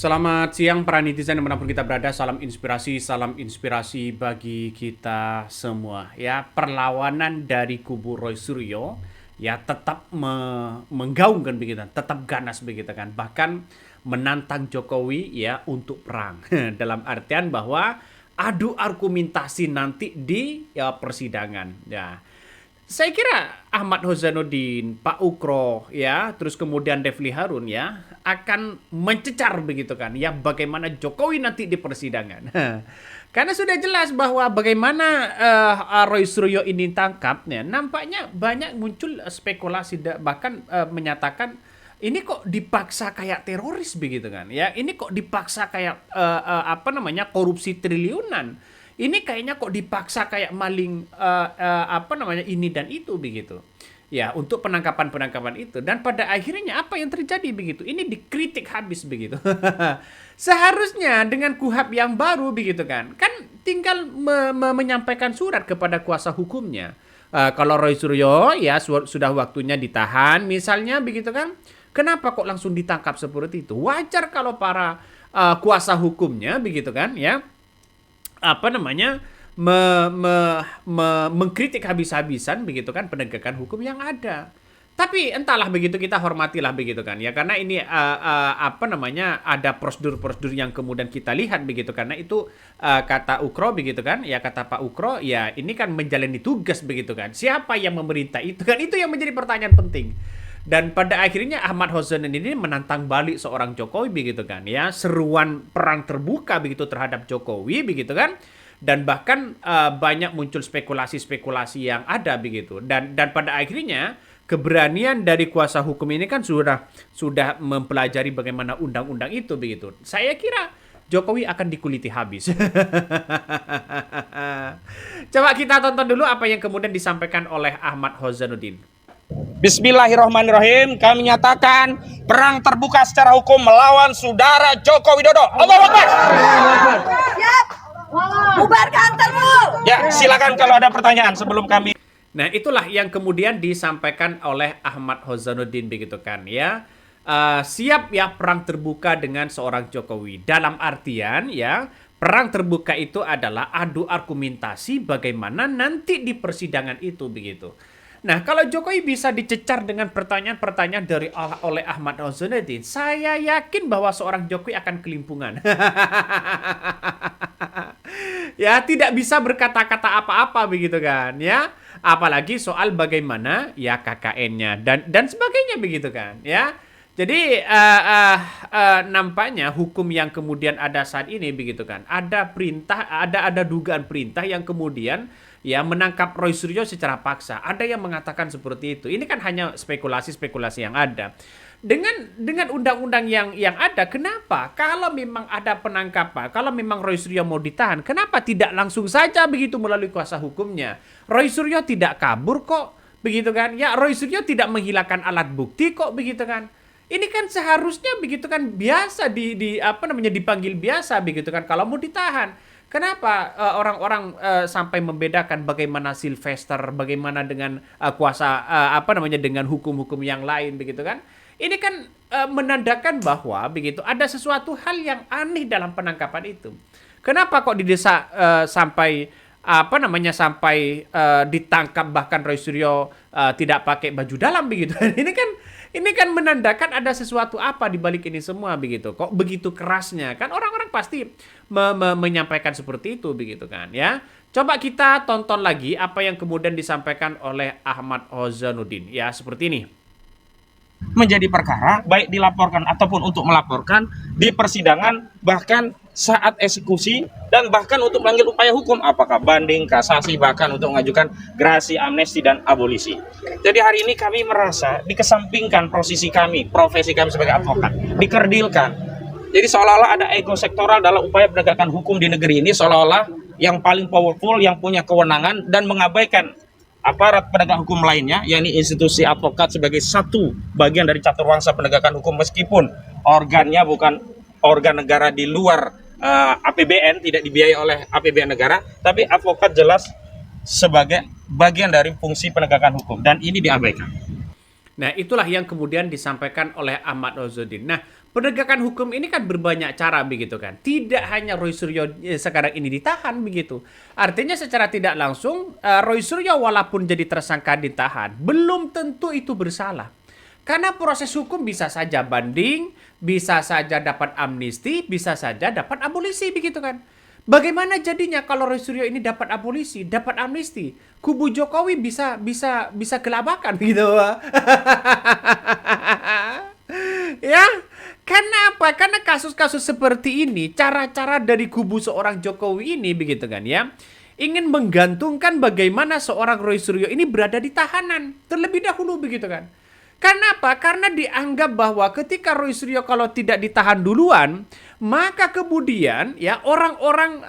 Selamat siang para netizen dimanapun kita berada, salam inspirasi bagi kita semua. Ya, perlawanan dari kubu Roy Suryo ya tetap menggaungkan begitu, tetap ganas begitu kan. Bahkan menantang Jokowi ya untuk perang. Dalam artian bahwa adu argumentasi nanti di ya, persidangan. Ya, saya kira Ahmad Hozainuddin, Pak Ukro, ya, terus kemudian Refli Harun ya akan mencecar begitu kan, ya bagaimana Jokowi nanti di persidangan. Karena sudah jelas bahwa bagaimana Roy Suryo ini tangkap, ya, nampaknya banyak muncul spekulasi bahkan menyatakan ini kok dipaksa kayak teroris begitu kan, ya ini kok dipaksa kayak apa namanya korupsi triliunan. Ini kayaknya kok dipaksa kayak maling apa namanya ini dan itu begitu. Ya, untuk penangkapan-penangkapan itu dan pada akhirnya apa yang terjadi begitu? Ini dikritik habis begitu. Seharusnya dengan KUHP yang baru begitu kan. Kan tinggal menyampaikan surat kepada kuasa hukumnya. Kalau Roy Suryo ya sudah waktunya ditahan misalnya begitu kan. Kenapa kok langsung ditangkap seperti itu? Wajar kalau para kuasa hukumnya begitu kan ya apa namanya mengkritik habis-habisan begitu kan penegakan hukum yang ada. Tapi entahlah begitu kita hormatilah begitu kan ya karena ini apa namanya ada prosedur-prosedur yang kemudian kita lihat begitu karena itu kata Ukro begitu kan ya kata Pak Ukro ya ini kan menjalani tugas begitu kan siapa yang memerintah itu kan itu yang menjadi pertanyaan penting. Dan pada akhirnya Ahmad Hozainuddin ini menantang balik seorang Jokowi begitu kan ya seruan perang terbuka begitu terhadap Jokowi begitu kan dan bahkan banyak muncul spekulasi-spekulasi yang ada begitu dan pada akhirnya keberanian dari kuasa hukum ini kan sudah mempelajari bagaimana undang-undang itu begitu. Saya kira Jokowi akan dikuliti habis. Coba kita tonton dulu apa yang kemudian disampaikan oleh Ahmad Hozainuddin. Bismillahirrahmanirrahim. Kami nyatakan perang terbuka secara hukum melawan saudara Joko Widodo. Allahu Akbar. Siap. Bubarkan termu. Ya, silakan kalau ada pertanyaan sebelum kami. Nah, itulah yang kemudian disampaikan oleh Ahmad Hozainuddin begitu kan ya. Siap ya perang terbuka dengan seorang Jokowi. Dalam artian ya, perang terbuka itu adalah adu argumentasi bagaimana nanti di persidangan itu begitu. Nah, kalau Jokowi bisa dicecar dengan pertanyaan-pertanyaan oleh Ahmad Hozainuddin, saya yakin bahwa seorang Jokowi akan kelimpungan. Ya, tidak bisa berkata-kata apa-apa begitu kan, ya. Apalagi soal bagaimana ya KKN-nya dan sebagainya begitu kan, ya. Jadi nampaknya hukum yang kemudian ada saat ini begitu kan, ada perintah, ada dugaan perintah yang kemudian ya menangkap Roy Suryo secara paksa. Ada yang mengatakan seperti itu. Ini kan hanya spekulasi-spekulasi yang ada. Dengan undang-undang yang ada, kenapa? Kalau memang ada penangkapan, kalau memang Roy Suryo mau ditahan, kenapa tidak langsung saja begitu melalui kuasa hukumnya? Roy Suryo tidak kabur kok, begitu kan? Ya, Roy Suryo tidak menghilangkan alat bukti kok, begitu kan? Ini kan seharusnya begitu kan biasa apa namanya dipanggil biasa begitu kan kalau mau ditahan. Kenapa orang-orang sampai membedakan bagaimana Sylvester, bagaimana dengan kuasa apa namanya dengan hukum-hukum yang lain begitu kan? Ini kan menandakan bahwa begitu ada sesuatu hal yang aneh dalam penangkapan itu. Kenapa kok didesak sampai apa namanya sampai ditangkap bahkan Roy Suryo tidak pakai baju dalam begitu. Ini kan menandakan ada sesuatu apa di balik ini semua begitu. Kok begitu kerasnya? Kan orang-orang pasti menyampaikan seperti itu begitu kan ya. Coba kita tonton lagi apa yang kemudian disampaikan oleh Ahmad Hozainuddin. Ya, seperti ini. Menjadi perkara baik dilaporkan ataupun untuk melaporkan di persidangan bahkan saat eksekusi dan bahkan untuk memanggil upaya hukum apakah banding, kasasi bahkan untuk mengajukan gerasi, amnesti dan abolisi. Jadi hari ini kami merasa dikesampingkan posisi kami, profesi kami sebagai advokat, dikerdilkan. Jadi seolah-olah ada ego sektoral dalam upaya penegakan hukum di negeri ini seolah-olah yang paling powerful, yang punya kewenangan dan mengabaikan aparat penegak hukum lainnya, yakni institusi advokat sebagai satu bagian dari caturwangsa penegakan hukum meskipun organnya bukan organ negara di luar APBN, tidak dibiayai oleh APBN negara, tapi advokat jelas sebagai bagian dari fungsi penegakan hukum dan ini diabaikan. Nah, itulah yang kemudian disampaikan oleh Ahmad Hozainuddin. Nah, penegakan hukum ini kan berbanyak cara begitu kan. Tidak hanya Roy Suryo sekarang ini ditahan begitu. Artinya secara tidak langsung Roy Suryo walaupun jadi tersangka ditahan, belum tentu itu bersalah. Karena proses hukum bisa saja banding, bisa saja dapat amnesti, bisa saja dapat abolisi begitu kan. Bagaimana jadinya kalau Roy Suryo ini dapat abolisi, dapat amnesti? Kubu Jokowi bisa kelabakan gitu. Ya, karena apa? Karena kasus-kasus seperti ini, cara-cara dari kubu seorang Jokowi ini begitu kan ya, ingin menggantungkan bagaimana seorang Roy Suryo ini berada di tahanan terlebih dahulu begitu kan. Karena apa? Karena dianggap bahwa ketika Roy Suryo kalau tidak ditahan duluan, maka kemudian ya orang-orang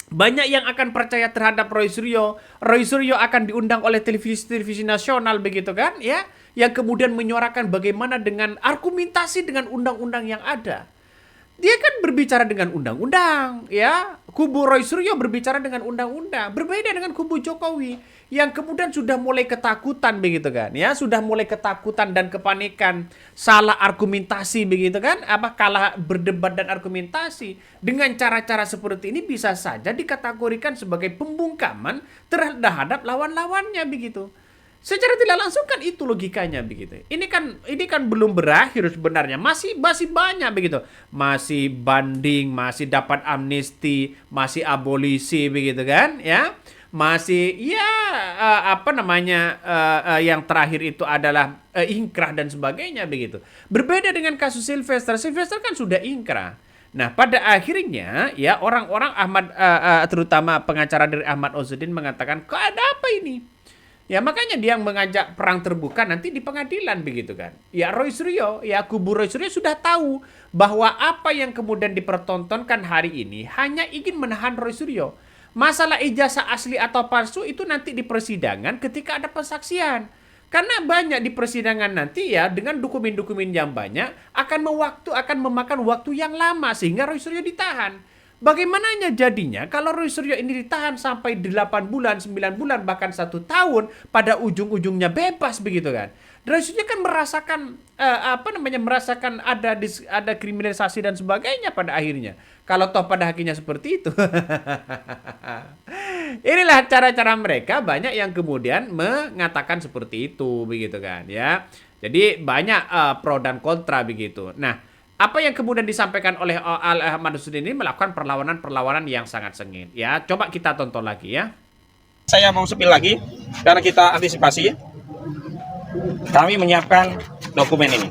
banyak yang akan percaya terhadap Roy Suryo. Roy Suryo akan diundang oleh televisi nasional begitu kan ya, yang kemudian menyuarakan bagaimana dengan argumentasi dengan undang-undang yang ada. Dia kan berbicara dengan undang-undang, ya. Kubu Roy Suryo berbicara dengan undang-undang. Berbeda dengan kubu Jokowi yang kemudian sudah mulai ketakutan begitu kan, ya. Sudah mulai ketakutan dan kepanikan, salah argumentasi begitu kan, kalah berdebat dan argumentasi. Dengan cara-cara seperti ini bisa saja dikategorikan sebagai pembungkaman terhadap lawan-lawannya begitu. Secara tidak langsung kan itu logikanya begitu. Ini kan belum berakhir sebenarnya. Masih banyak begitu. Masih banding, masih dapat amnesti, masih abolisi begitu kan, ya. Masih yang terakhir itu adalah ingkrah dan sebagainya begitu. Berbeda dengan kasus Sylvester. Sylvester kan sudah ingkrah. Nah, pada akhirnya ya orang-orang terutama pengacara dari Ahmad Ozzuddin mengatakan, "Kok ada apa ini?" Ya makanya dia yang mengajak perang terbuka nanti di pengadilan begitu kan. Ya Roy Suryo, ya kubu Roy Suryo sudah tahu bahwa apa yang kemudian dipertontonkan hari ini hanya ingin menahan Roy Suryo. Masalah ijazah asli atau palsu itu nanti di persidangan ketika ada persaksian. Karena banyak di persidangan nanti ya dengan dokumen-dokumen yang banyak akan memakan waktu yang lama sehingga Roy Suryo ditahan. Bagaimananya jadinya kalau Roy Suryo ini ditahan sampai 8 bulan, 9 bulan, bahkan 1 tahun, pada ujung-ujungnya bebas begitu kan. Roy Suryo kan merasakan ada kriminalisasi dan sebagainya pada akhirnya. Kalau toh pada akhirnya seperti itu. Inilah cara-cara mereka, banyak yang kemudian mengatakan seperti itu begitu kan ya. Jadi banyak pro dan kontra begitu. Nah, apa yang kemudian disampaikan oleh Ahmad Ozzuddin ini melakukan perlawanan yang sangat sengit. Ya, coba kita tonton lagi ya. Saya mau sepil lagi karena kita antisipasi. Kami menyiapkan dokumen ini.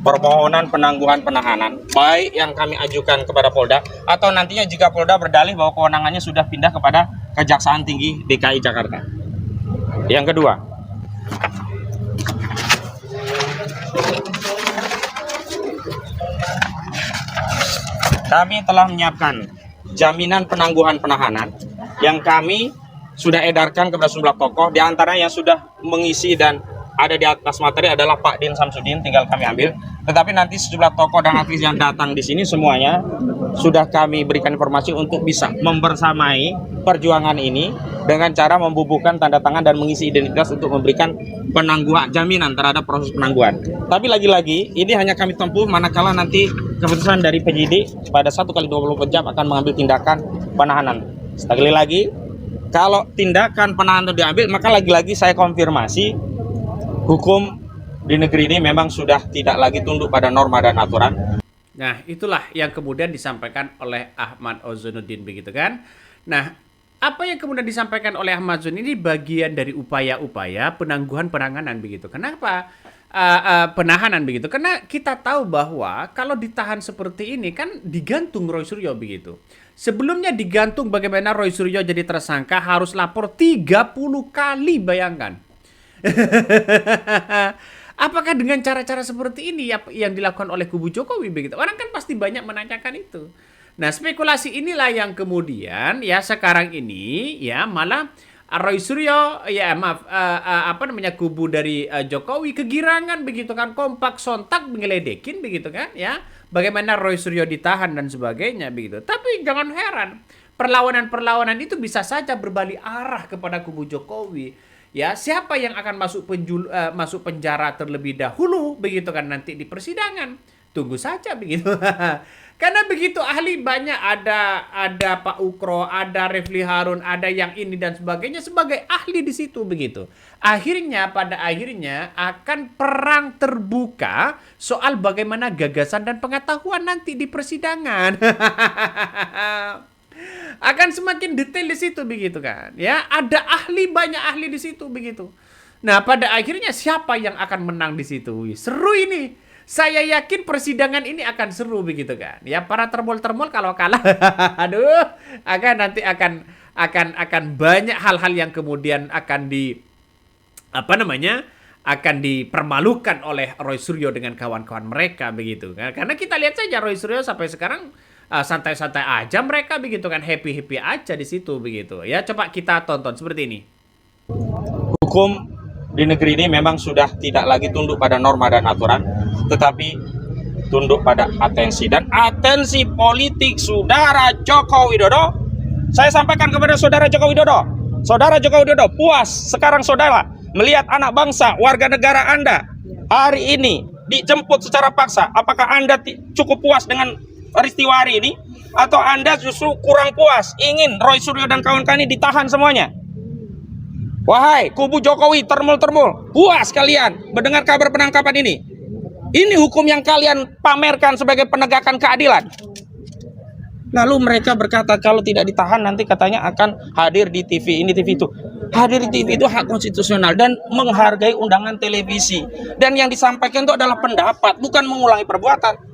Permohonan penangguhan penahanan, baik yang kami ajukan kepada Polda atau nantinya jika Polda berdalih bahwa kewenangannya sudah pindah kepada Kejaksaan Tinggi DKI Jakarta. Yang kedua, kami telah menyiapkan jaminan penangguhan penahanan yang kami sudah edarkan kepada sejumlah tokoh, di antara yang sudah mengisi dan ada di atas materi adalah Pak Din Samsudin, tinggal kami ambil. Tetapi nanti sejumlah tokoh dan aktivis yang datang di sini semuanya sudah kami berikan informasi untuk bisa membersamai perjuangan ini dengan cara membubuhkan tanda tangan dan mengisi identitas untuk memberikan penangguhan, jaminan terhadap proses penangguhan. Tapi lagi-lagi ini hanya kami tempuh manakala nanti keputusan dari penyidik pada 1x24 jam akan mengambil tindakan penahanan. Sekali lagi, kalau tindakan penahanan itu diambil, maka lagi-lagi saya konfirmasi hukum di negeri ini memang sudah tidak lagi tunduk pada norma dan aturan. Nah, itulah yang kemudian disampaikan oleh Ahmad Ozzuddin begitu kan. Nah, apa yang kemudian disampaikan oleh Ahmad Ozzuddin ini bagian dari upaya-upaya penangguhan penahanan begitu. Kenapa penahanan begitu? Karena kita tahu bahwa kalau ditahan seperti ini kan digantung Roy Suryo begitu. Sebelumnya digantung bagaimana Roy Suryo jadi tersangka harus lapor 30 kali, bayangkan. Apakah dengan cara-cara seperti ini yang dilakukan oleh kubu Jokowi begitu? Orang kan pasti banyak menanyakan itu. Nah, spekulasi inilah yang kemudian ya sekarang ini ya malah Roy Suryo ya kubu dari Jokowi kegirangan begitu kan, kompak sontak ngeledekin begitu kan ya. Bagaimana Roy Suryo ditahan dan sebagainya begitu. Tapi jangan heran, perlawanan-perlawanan itu bisa saja berbalik arah kepada kubu Jokowi. Ya, siapa yang akan masuk penjara terlebih dahulu begitu kan nanti di persidangan. Tunggu saja begitu. Karena begitu ahli banyak, ada Pak Ukro, ada Refli Harun, ada yang ini dan sebagainya sebagai ahli di situ begitu. Pada akhirnya akan perang terbuka soal bagaimana gagasan dan pengetahuan nanti di persidangan. Akan semakin detail di situ begitu kan. Ya, ada banyak ahli di situ begitu. Nah, pada akhirnya siapa yang akan menang di situ? Wih, seru ini. Saya yakin persidangan ini akan seru begitu kan. Ya, para termol-termol kalau kalah aduh, akan banyak hal-hal yang kemudian akan akan dipermalukan oleh Roy Suryo dengan kawan-kawan mereka begitu kan. Karena kita lihat saja Roy Suryo sampai sekarang santai-santai aja mereka begitu kan, happy-happy aja di situ begitu. Ya, coba kita tonton seperti ini. Hukum di negeri ini memang sudah tidak lagi tunduk pada norma dan aturan, tetapi tunduk pada atensi dan atensi politik saudara Joko Widodo. Saya sampaikan kepada saudara Joko Widodo, saudara Joko Widodo puas sekarang saudara melihat anak bangsa warga negara Anda hari ini dijemput secara paksa. Apakah Anda cukup puas dengan peristiwa hari ini, atau Anda justru kurang puas ingin Roy Suryo dan kawan-kawan ini ditahan semuanya? Wahai kubu Jokowi, termul-termul, puas kalian mendengar kabar penangkapan ini? Ini hukum yang kalian pamerkan sebagai penegakan keadilan. Lalu mereka berkata kalau tidak ditahan nanti katanya akan hadir di TV ini, TV itu. Hadir di TV itu hak konstitusional dan menghargai undangan televisi. Dan yang disampaikan itu adalah pendapat, bukan mengulangi perbuatan.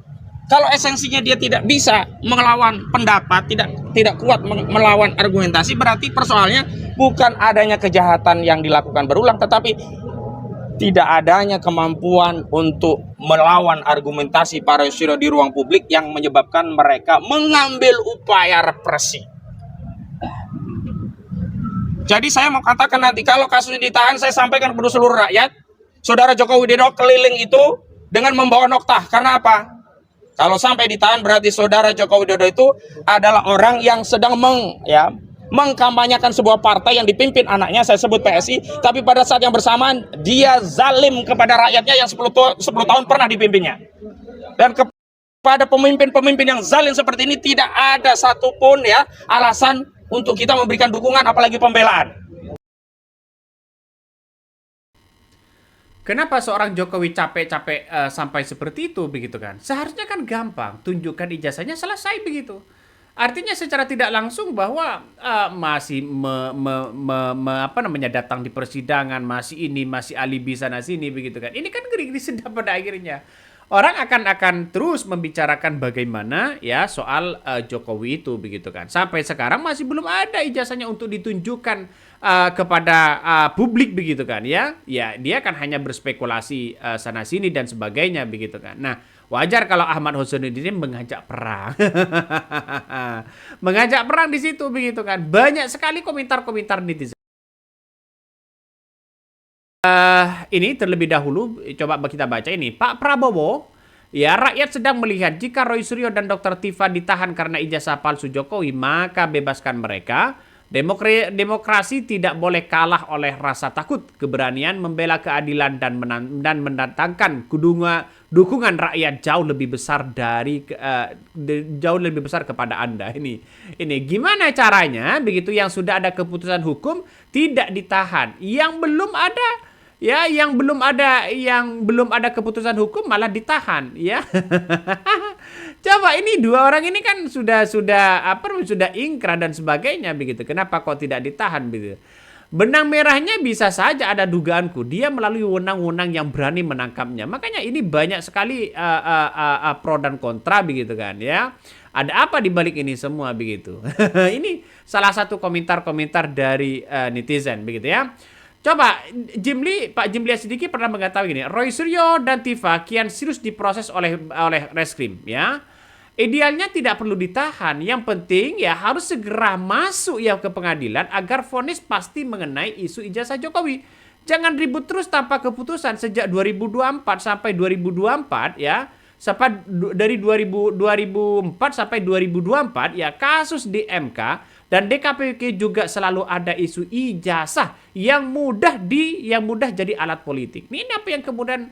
Kalau esensinya dia tidak bisa melawan pendapat, tidak kuat melawan argumentasi, berarti persoalannya bukan adanya kejahatan yang dilakukan berulang, tetapi tidak adanya kemampuan untuk melawan argumentasi para Suryo di ruang publik yang menyebabkan mereka mengambil upaya represi. Jadi saya mau katakan nanti kalau kasus ini ditahan, saya sampaikan kepada seluruh rakyat, saudara Joko Widodo keliling itu dengan membawa noktah. Karena apa? Kalau sampai ditahan berarti saudara Joko Widodo itu adalah orang yang sedang mengkampanyekan sebuah partai yang dipimpin anaknya, saya sebut PSI, tapi pada saat yang bersamaan dia zalim kepada rakyatnya yang 10 tahun pernah dipimpinnya. Dan kepada pemimpin-pemimpin yang zalim seperti ini tidak ada satupun alasan untuk kita memberikan dukungan apalagi pembelaan. Kenapa seorang Jokowi capek-capek sampai seperti itu begitu kan? Seharusnya kan gampang, tunjukkan ijazahnya selesai begitu. Artinya secara tidak langsung bahwa masih datang di persidangan, masih alibi sana sini begitu kan. Ini kan ngeri-ngeri sedap pada akhirnya. Orang akan terus membicarakan bagaimana ya soal Jokowi itu begitu kan. Sampai sekarang masih belum ada ijazahnya untuk ditunjukkan kepada publik begitu kan ya. Ya, dia kan hanya berspekulasi sana sini dan sebagainya begitu kan. Nah, wajar kalau Ahmad Husainuddin mengajak perang. Mengajak perang di situ begitu kan. Banyak sekali komentar-komentar netizen. Ini terlebih dahulu coba kita baca ini. Pak Prabowo, ya rakyat sedang melihat jika Roy Suryo dan Dr. Tifa ditahan karena ijazah palsu Jokowi, maka bebaskan mereka. Demokrasi tidak boleh kalah oleh rasa takut. Keberanian membela keadilan dan mendatangkan dukungan rakyat jauh lebih besar kepada Anda. Ini gimana caranya begitu yang sudah ada keputusan hukum tidak ditahan, yang belum ada keputusan hukum malah ditahan ya. Coba ini dua orang ini kan sudah ingkrah dan sebagainya begitu. Kenapa kok tidak ditahan begitu? Benang merahnya bisa saja ada dugaanku dia melalui wewenang-wewenang yang berani menangkapnya. Makanya ini banyak sekali pro dan kontra begitu kan ya. Ada apa di balik ini semua begitu? Ini salah satu komentar-komentar dari netizen begitu ya. Coba Pak Jimli Sidiki pernah mengatakan gini, Roy Suryo dan Tifa kian serius diproses oleh Reskrim ya. Idealnya tidak perlu ditahan, yang penting ya harus segera masuk ya ke pengadilan agar vonis pasti mengenai isu ijazah Jokowi. Jangan ribut terus tanpa keputusan sejak 2024 sampai 2024 ya. Dari 2004 sampai 2024 ya kasus di MK Dan DKPP juga selalu ada isu ijazah yang mudah jadi alat politik. Ini apa yang kemudian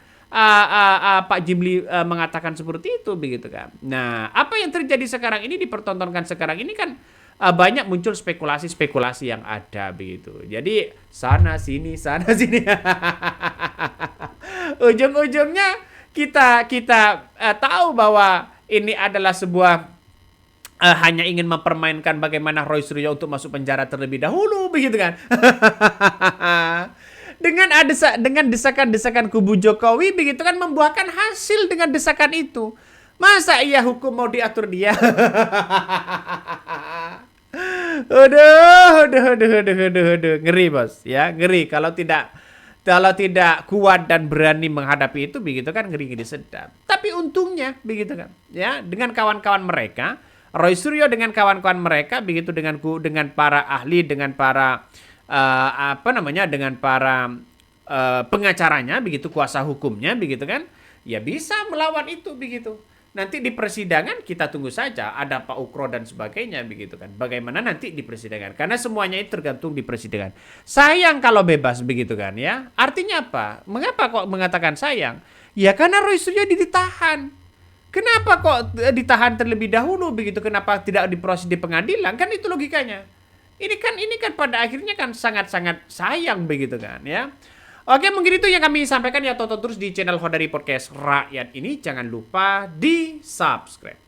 Pak Jimli mengatakan seperti itu begitu kan. Nah, apa yang terjadi sekarang ini dipertontonkan sekarang ini kan banyak muncul spekulasi-spekulasi yang ada begitu. Jadi sana sini ujung-ujungnya kita tahu bahwa ini adalah sebuah hanya ingin mempermainkan bagaimana Roy Suryo untuk masuk penjara terlebih dahulu begitu kan. Dengan desakan-desakan kubu Jokowi begitu kan membuahkan hasil dengan desakan itu. Masa iya hukum mau diatur dia? Aduh, ngeri bos, ya ngeri kalau tidak kuat dan berani menghadapi itu begitu kan, ngeri sedap. Tapi untungnya begitu kan, ya dengan kawan-kawan mereka, Roy Suryo dengan kawan-kawan mereka begitu dengan para ahli, dengan para dengan para pengacaranya begitu, kuasa hukumnya begitu kan, ya bisa melawan itu begitu. Nanti di persidangan kita tunggu saja ada Pak Ukro dan sebagainya begitu kan. Bagaimana nanti di persidangan? Karena semuanya itu tergantung di persidangan. Sayang kalau bebas begitu kan ya. Artinya apa? Mengapa kok mengatakan sayang? Ya karena Roy Suryo ditahan. Kenapa kok ditahan terlebih dahulu begitu? Kenapa tidak diproses di pengadilan? Kan itu logikanya. Ini kan pada akhirnya kan sangat-sangat sayang begitu kan ya. Oke, mungkin itu yang kami sampaikan ya. Tonton terus di channel Khodari Podcast Rakyat ini. Jangan lupa di subscribe.